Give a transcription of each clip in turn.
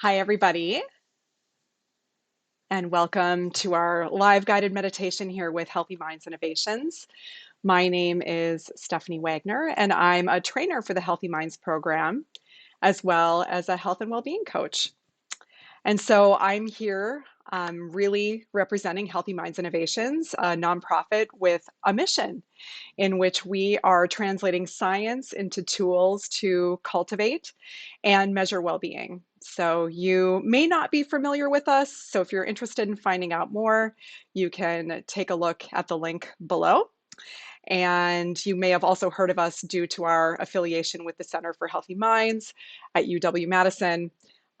Hi, everybody, and welcome to our live guided meditation here with Healthy Minds Innovations. My name is Stephanie Wagner, and I'm a trainer for the Healthy Minds program, as well as a health and well-being coach. And so I'm here really representing Healthy Minds Innovations, a nonprofit with a mission in which we are translating science into tools to cultivate and measure well-being. So you may not be familiar with us. So if you're interested in finding out more, you can take a look at the link below. And you may have also heard of us due to our affiliation with the Center for Healthy Minds at UW-Madison,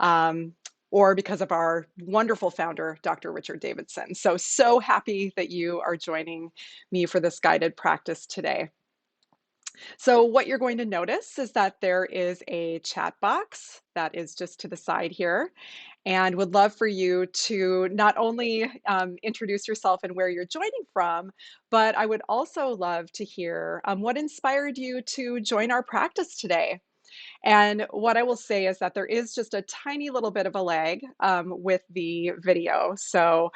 um, or because of our wonderful founder, Dr. Richard Davidson. So happy that you are joining me for this guided practice today. So what you're going to notice is that there is a chat box that is just to the side here, and would love for you to not only introduce yourself and where you're joining from, but I would also love to hear what inspired you to join our practice today. And what I will say is that there is just a tiny little bit of a lag with the video. So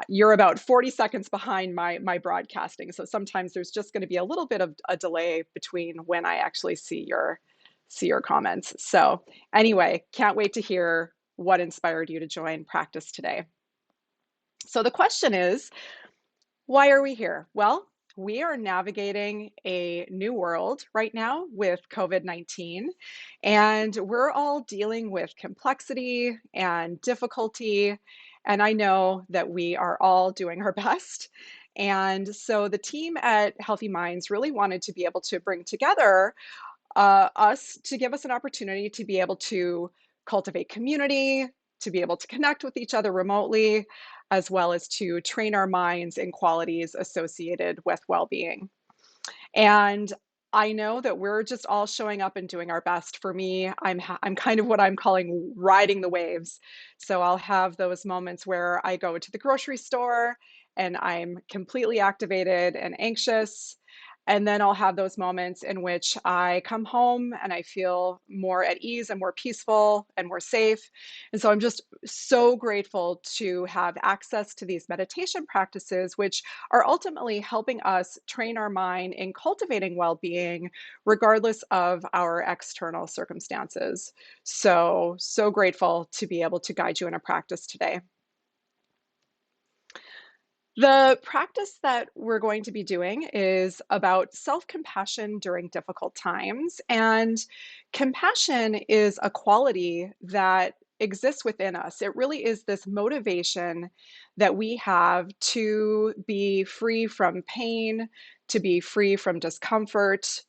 you're about 40 seconds behind my broadcasting. So sometimes there's just going to be a little bit of a delay between when I actually see your comments. So anyway, can't wait to hear what inspired you to join practice today. So the question is, why are we here? Well, we are navigating a new world right now with COVID-19, and we're all dealing with complexity and difficulty. And I know that we are all doing our best. And so the team at Healthy Minds really wanted to be able to bring together us to give us an opportunity to be able to cultivate community, to be able to connect with each other remotely, as well as to train our minds in qualities associated with well-being. And I know that we're just all showing up and doing our best. For me, I'm kind of what I'm calling riding the waves. So I'll have those moments where I go to the grocery store and I'm completely activated and anxious. And then I'll have those moments in which I come home and I feel more at ease and more peaceful and more safe. And so I'm just so grateful to have access to these meditation practices, which are ultimately helping us train our mind in cultivating well-being, regardless of our external circumstances. So grateful to be able to guide you in a practice today. The practice that we're going to be doing is about self-compassion during difficult times. And compassion is a quality that exists within us. It really is this motivation that we have to be free from pain, to be free from discomfort,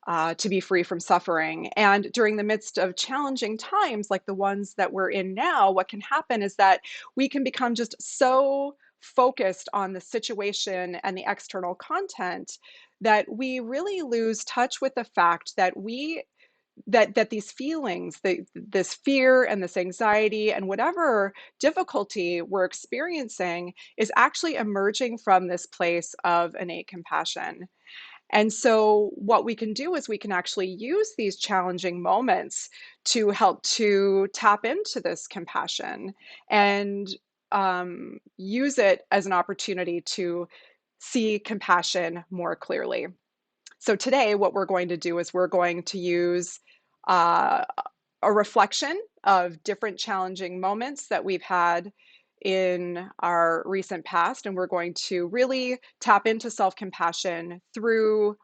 to be free from suffering. And during the midst of challenging times like the ones that we're in now, what can happen is that we can become just so focused on the situation and the external content that we really lose touch with the fact that these feelings, this fear and this anxiety and whatever difficulty we're experiencing is actually emerging from this place of innate compassion. And so what we can do is we can actually use these challenging moments to help to tap into this compassion and use it as an opportunity to see compassion more clearly. So today, what we're going to do is we're going to use uh, a reflection of different challenging moments that we've had in our recent past, and we're going to really tap into self-compassion through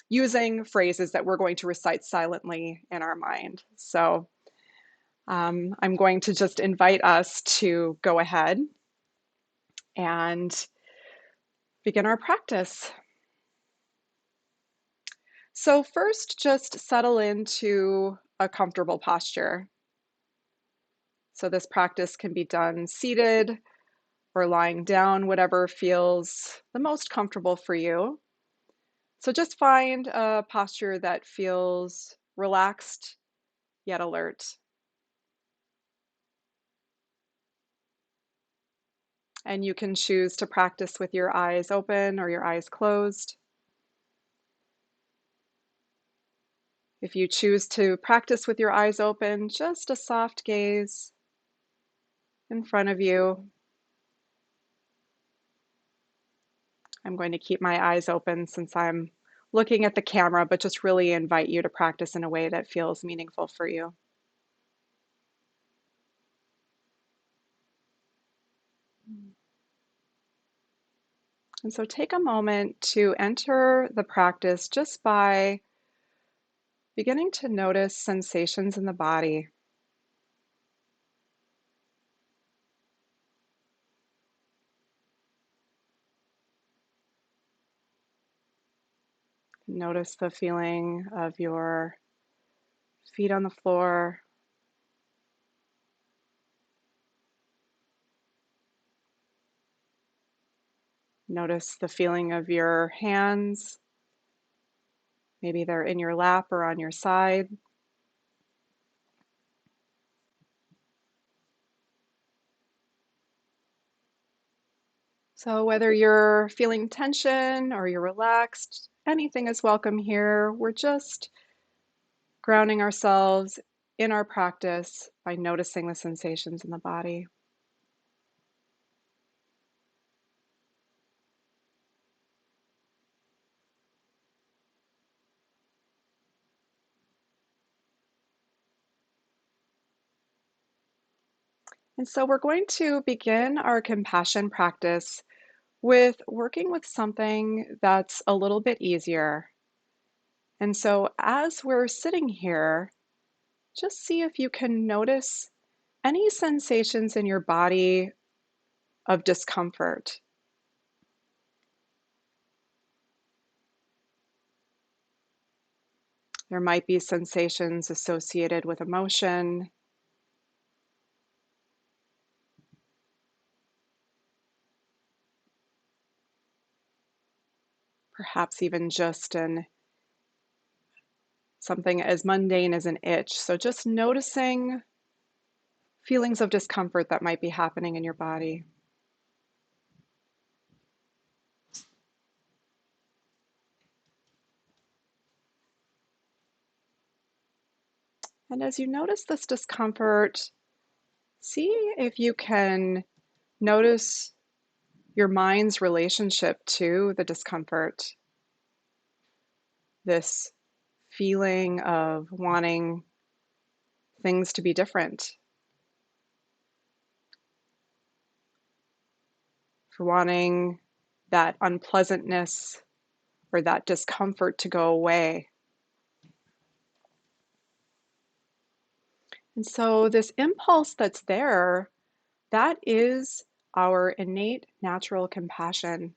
using phrases that we're going to recite silently in our mind. So I'm going to just invite us to go ahead and begin our practice. So first, just settle into a comfortable posture. So this practice can be done seated or lying down, whatever feels the most comfortable for you. So just find a posture that feels relaxed yet alert. And you can choose to practice with your eyes open or your eyes closed. If you choose to practice with your eyes open, just a soft gaze. in front of you. I'm going to keep my eyes open since I'm looking at the camera, but just really invite you to practice in a way that feels meaningful for you. And so take a moment to enter the practice just by beginning to notice sensations in the body. Notice the feeling of your feet on the floor. Notice the feeling of your hands. Maybe they're in your lap or on your side. So whether you're feeling tension or you're relaxed, anything is welcome here. We're just grounding ourselves in our practice by noticing the sensations in the body. And so we're going to begin our compassion practice with working with something that's a little bit easier. And so as we're sitting here, just see if you can notice any sensations in your body of discomfort. There might be sensations associated with emotion, perhaps even just something as mundane as an itch. So just noticing feelings of discomfort that might be happening in your body. And as you notice this discomfort, see if you can notice your mind's relationship to the discomfort, this feeling of wanting things to be different, for wanting that unpleasantness or that discomfort to go away. And so, this impulse that's there, that is our innate natural compassion.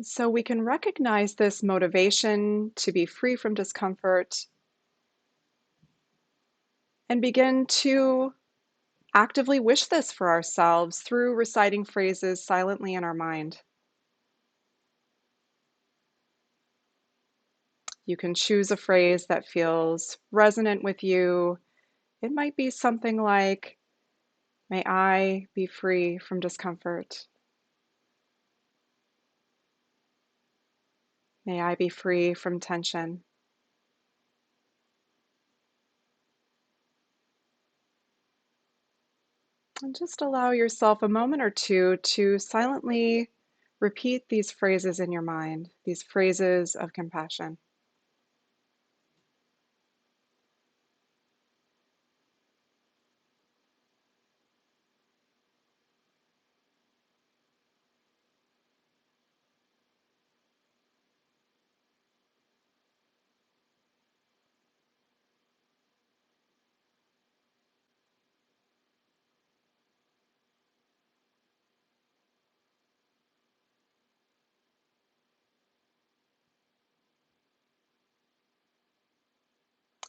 So, we can recognize this motivation to be free from discomfort and begin to actively wish this for ourselves through reciting phrases silently in our mind. You can choose a phrase that feels resonant with you. It might be something like, "May I be free from discomfort. May I be free from tension." And just allow yourself a moment or two to silently repeat these phrases in your mind, these phrases of compassion.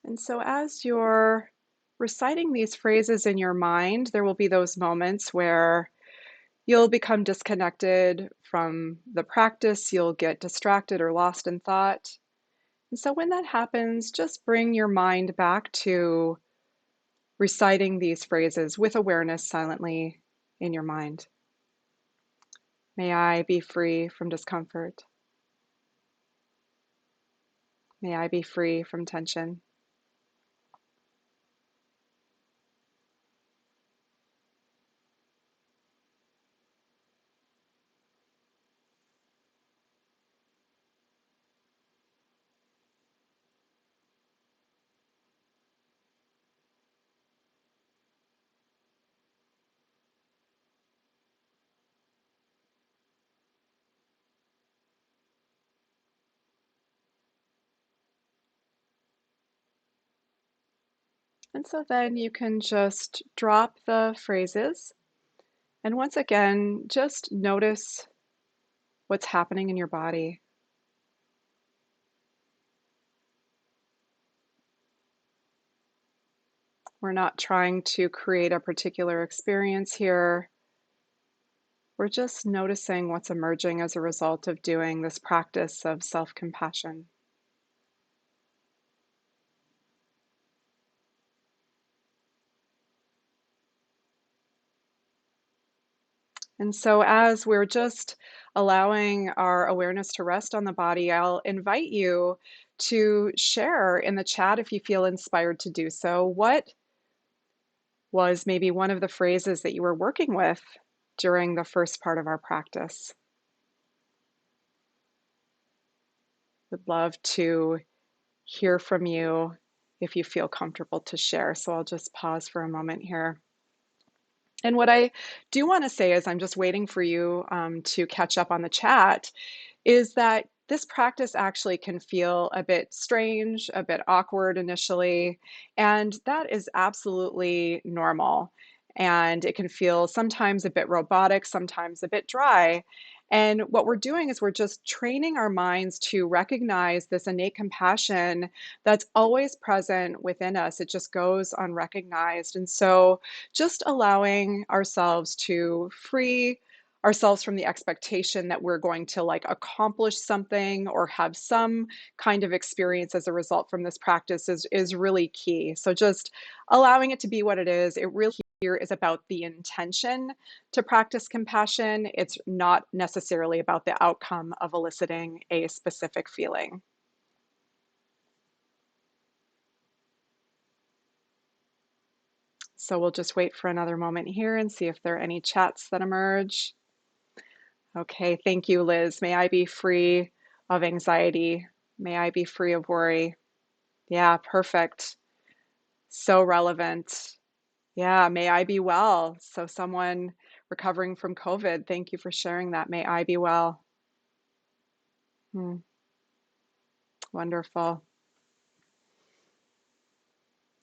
And so, as you're reciting these phrases in your mind, there will be those moments where you'll become disconnected from the practice, you'll get distracted or lost in thought. And so, when that happens, just bring your mind back to reciting these phrases with awareness silently in your mind. May I be free from discomfort. May I be free from tension. And so then you can just drop the phrases. And once again, just notice what's happening in your body. We're not trying to create a particular experience here. We're just noticing what's emerging as a result of doing this practice of self-compassion. And so, as we're just allowing our awareness to rest on the body, I'll invite you to share in the chat if you feel inspired to do so. What was maybe one of the phrases that you were working with during the first part of our practice? Would love to hear from you if you feel comfortable to share. So I'll just pause for a moment here. And what I do want to say is, I'm just waiting for you to catch up on the chat, is that this practice actually can feel a bit strange, a bit awkward initially, and that is absolutely normal. And it can feel sometimes a bit robotic, sometimes a bit dry. And what we're doing is we're just training our minds to recognize this innate compassion that's always present within us. It just goes unrecognized. And so just allowing ourselves to free ourselves from the expectation that we're going to like accomplish something or have some kind of experience as a result from this practice is really key. So just allowing it to be what it is. It really here is about the intention to practice compassion. It's not necessarily about the outcome of eliciting a specific feeling. So we'll just wait for another moment here and see if there are any chats that emerge. Okay, thank you, Liz. May I be free of anxiety. May I be free of worry. Yeah, perfect. So relevant. Yeah, may I be well. So someone recovering from COVID, thank you for sharing that. May I be well. Hmm, wonderful.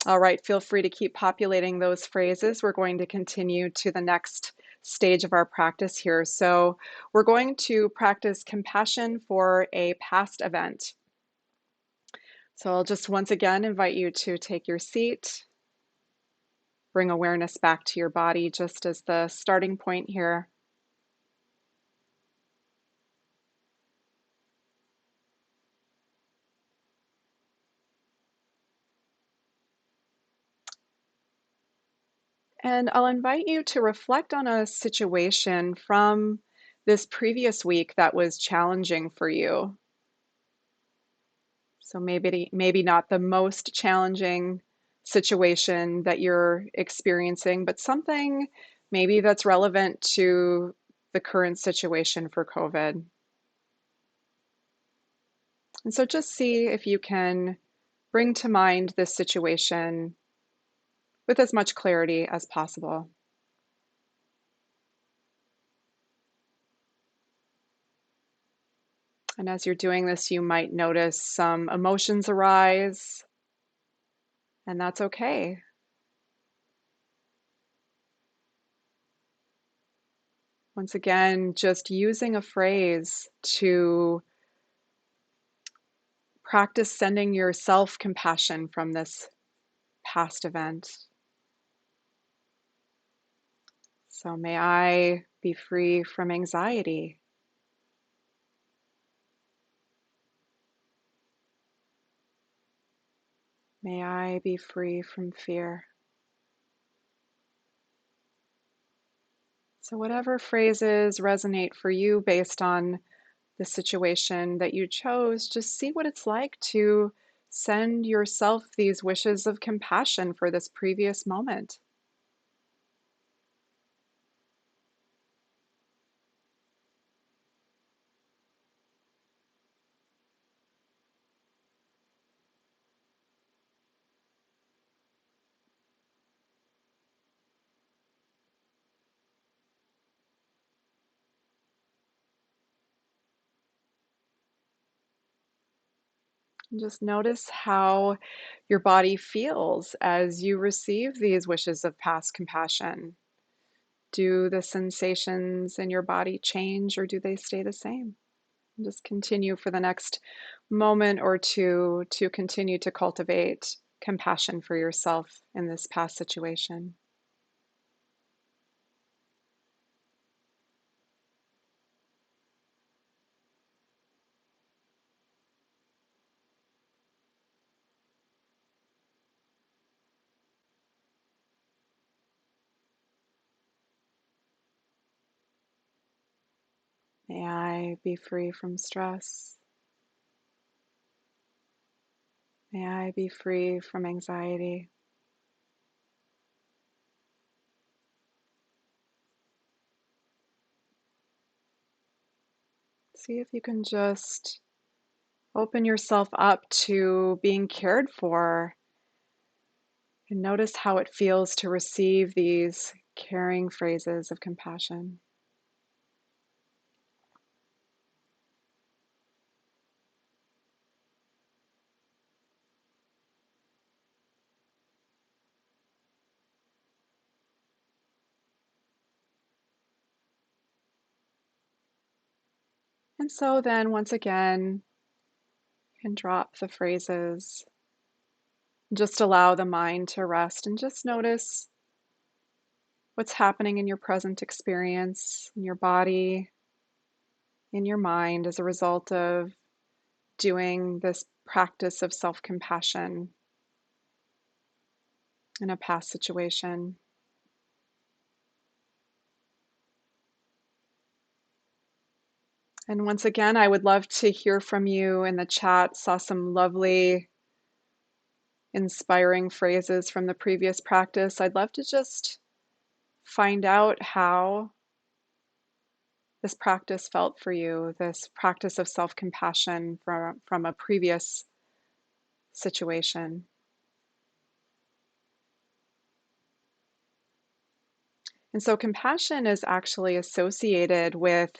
All right, feel free to keep populating those phrases. We're going to continue to the next stage of our practice here. So we're going to practice compassion for a past event. So I'll just once again invite you to take your seat, bring awareness back to your body just as the starting point here. And I'll invite you to reflect on a situation from this previous week that was challenging for you. So maybe not the most challenging situation that you're experiencing, but something maybe that's relevant to the current situation for COVID. And so just see if you can bring to mind this situation with as much clarity as possible. And as you're doing this, you might notice some emotions arise, and that's okay. Once again, just using a phrase to practice sending yourself compassion from this past event. So, may I be free from anxiety. May I be free from fear. So, whatever phrases resonate for you based on the situation that you chose, just see what it's like to send yourself these wishes of compassion for this previous moment. Just notice how your body feels as you receive these wishes of past compassion. Do the sensations in your body change or do they stay the same? Just continue for the next moment or two to continue to cultivate compassion for yourself in this past situation. May I be free from stress. May I be free from anxiety. See if you can just open yourself up to being cared for and notice how it feels to receive these caring phrases of compassion. And so then, once again, you can drop the phrases, just allow the mind to rest and just notice what's happening in your present experience, in your body, in your mind as a result of doing this practice of self compassion in a past situation. And once again, I would love to hear from you in the chat. Saw some lovely, inspiring phrases from the previous practice. I'd love to just find out how this practice felt for you, this practice of self compassion from a previous situation. And so, compassion is actually associated with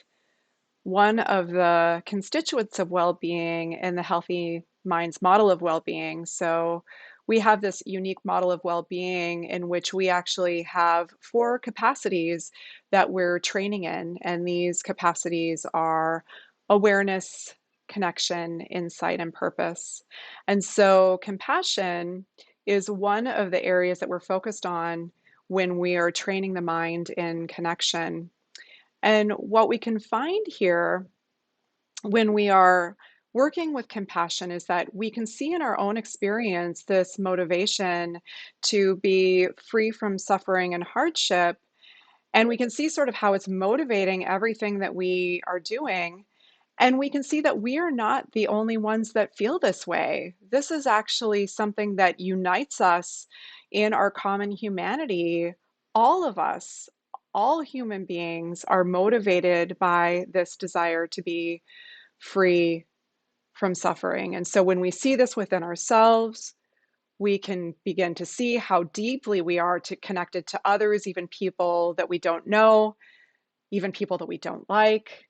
one of the constituents of well-being in the Healthy Minds model of well-being. So we have this unique model of well-being in which we actually have four capacities that we're training in. And these capacities are awareness, connection, insight, and purpose. And so compassion is one of the areas that we're focused on when we are training the mind in connection. And what we can find here when we are working with compassion is that we can see in our own experience this motivation to be free from suffering and hardship. And we can see sort of how it's motivating everything that we are doing. And we can see that we are not the only ones that feel this way. This is actually something that unites us in our common humanity. All of us, all human beings, are motivated by this desire to be free from suffering. And so when we see this within ourselves, we can begin to see how deeply we are connected to others, even people that we don't know, even people that we don't like.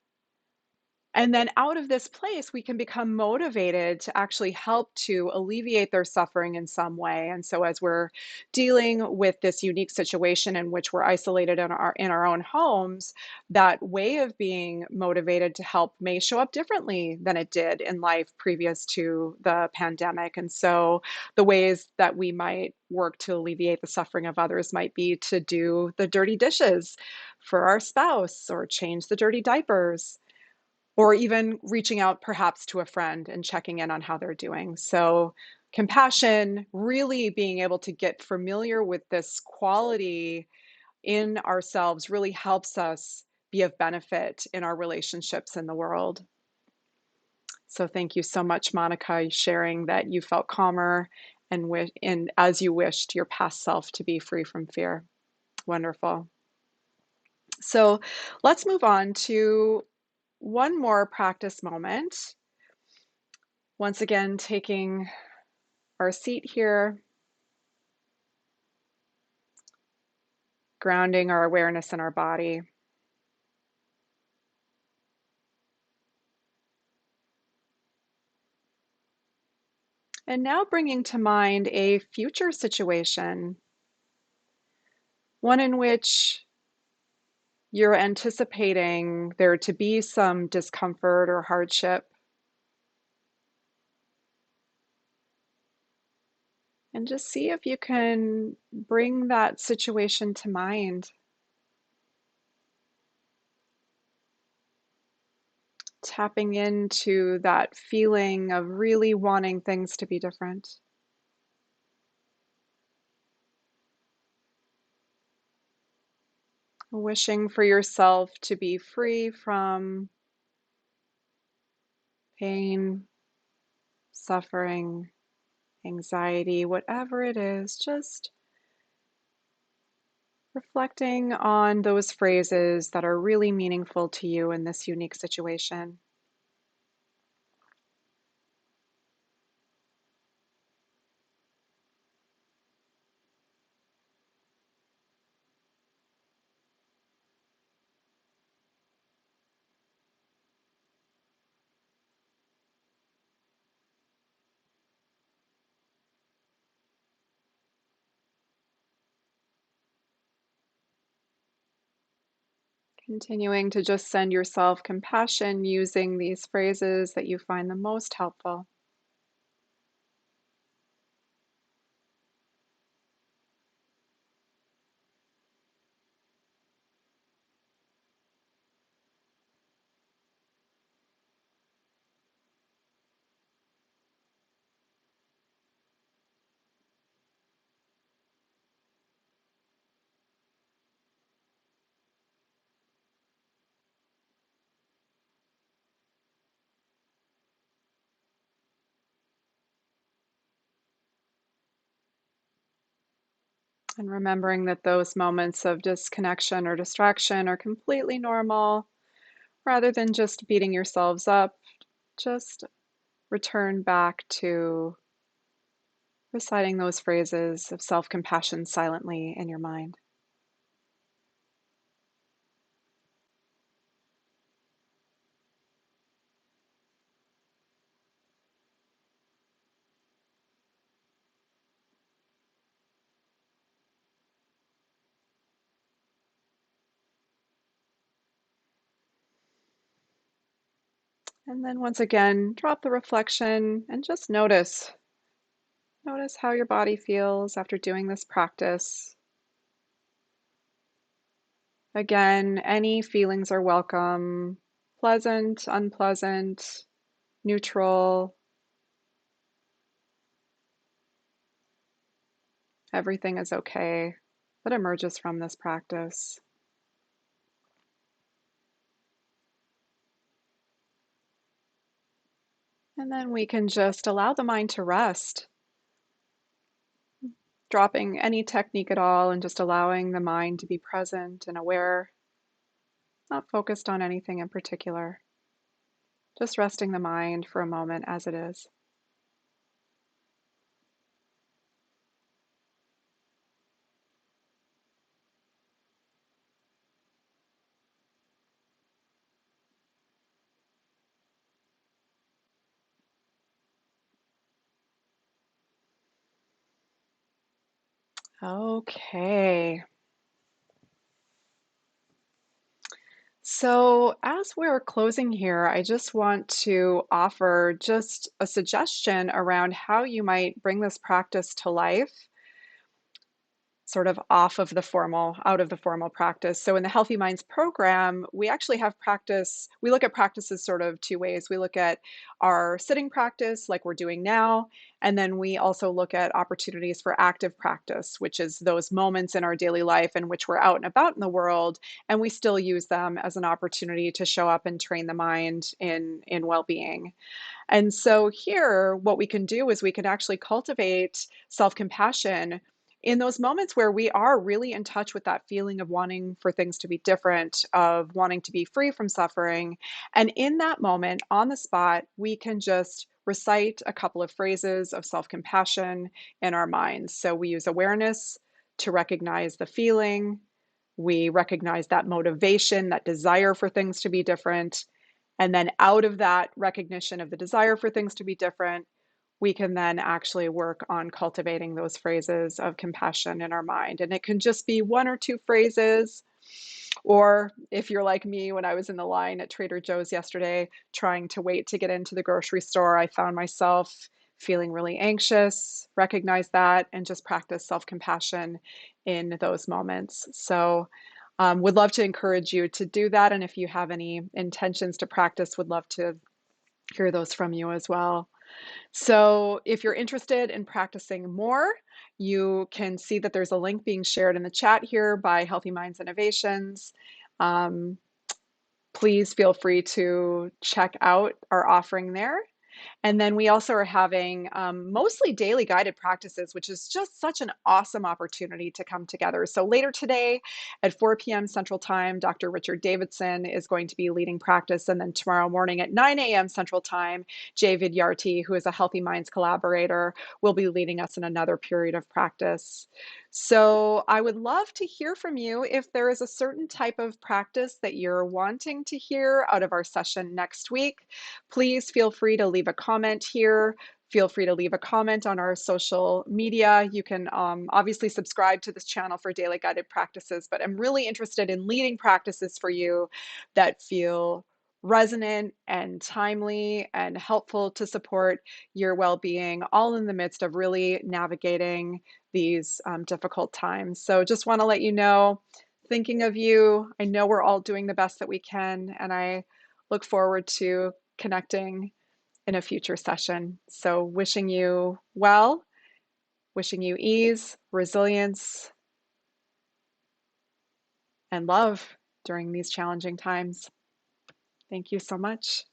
And then out of this place, we can become motivated to actually help to alleviate their suffering in some way. And so as we're dealing with this unique situation in which we're isolated in our own homes, that way of being motivated to help may show up differently than it did in life previous to the pandemic. And so the ways that we might work to alleviate the suffering of others might be to do the dirty dishes for our spouse or change the dirty diapers or even reaching out perhaps to a friend and checking in on how they're doing. So, compassion, really being able to get familiar with this quality in ourselves, really helps us be of benefit in our relationships in the world. So, thank you so much, Monica, sharing that you felt calmer and as you wished your past self to be free from fear. Wonderful. So, let's move on to one more practice moment. Once again, taking our seat here, grounding our awareness in our body. And now bringing to mind a future situation, one in which you're anticipating there to be some discomfort or hardship, and just see if you can bring that situation to mind, tapping into that feeling of really wanting things to be different, wishing for yourself to be free from pain, suffering, anxiety, whatever it is, just reflecting on those phrases that are really meaningful to you in this unique situation. Continuing to just send yourself compassion using these phrases that you find the most helpful. And remembering that those moments of disconnection or distraction are completely normal, rather than just beating yourselves up, just return back to reciting those phrases of self compassion silently in your mind. And then once again, drop the reflection and just notice. Notice how your body feels after doing this practice. Again, any feelings are welcome, pleasant, unpleasant, neutral. Everything is okay that emerges from this practice. And then we can just allow the mind to rest, dropping any technique at all and just allowing the mind to be present and aware, not focused on anything in particular. Just resting the mind for a moment as it is. Okay. So, as we're closing here, I just want to offer just a suggestion around how you might bring this practice to life, sort of out of the formal practice. So in the Healthy Minds program, we actually have practice, we look at practices sort of two ways. We look at our sitting practice like we're doing now, and then we also look at opportunities for active practice, which is those moments in our daily life in which we're out and about in the world, and we still use them as an opportunity to show up and train the mind in well-being. And so here, what we can do is we can actually cultivate self compassion in those moments where we are really in touch with that feeling of wanting for things to be different, of wanting to be free from suffering. And in that moment, on the spot, we can just recite a couple of phrases of self compassion in our minds. So we use awareness to recognize the feeling. We recognize that motivation, that desire for things to be different. And then out of that recognition of the desire for things to be different, we can then actually work on cultivating those phrases of compassion in our mind. And it can just be one or two phrases. Or if you're like me, when I was in the line at Trader Joe's yesterday, trying to wait to get into the grocery store, I found myself feeling really anxious, recognize that, and just practice self compassion in those moments. So, would love to encourage you to do that. And if you have any intentions to practice, would love to hear those from you as well. So, if you're interested in practicing more, you can see that there's a link being shared in the chat here by Healthy Minds Innovations. Um, Please feel free to check out our offering there. And then we also are having mostly daily guided practices, which is just such an awesome opportunity to come together. So later today at 4 p.m. Central Time, Dr. Richard Davidson is going to be leading practice. And then tomorrow morning at 9 a.m. Central Time, Jay Vidyarthi, who is a Healthy Minds collaborator, will be leading us in another period of practice. So I would love to hear from you if there is a certain type of practice that you're wanting to hear out of our session next week. Please feel free to leave a comment here. Feel free to leave a comment on our social media. You can obviously subscribe to this channel for daily guided practices, but I'm really interested in leading practices for you that feel resonant and timely and helpful to support your well-being, all in the midst of really navigating these difficult times. So just want to let you know, thinking of you, I know we're all doing the best that we can, and I look forward to connecting in a future session. So wishing you well, wishing you ease, resilience, and love during these challenging times. Thank you so much.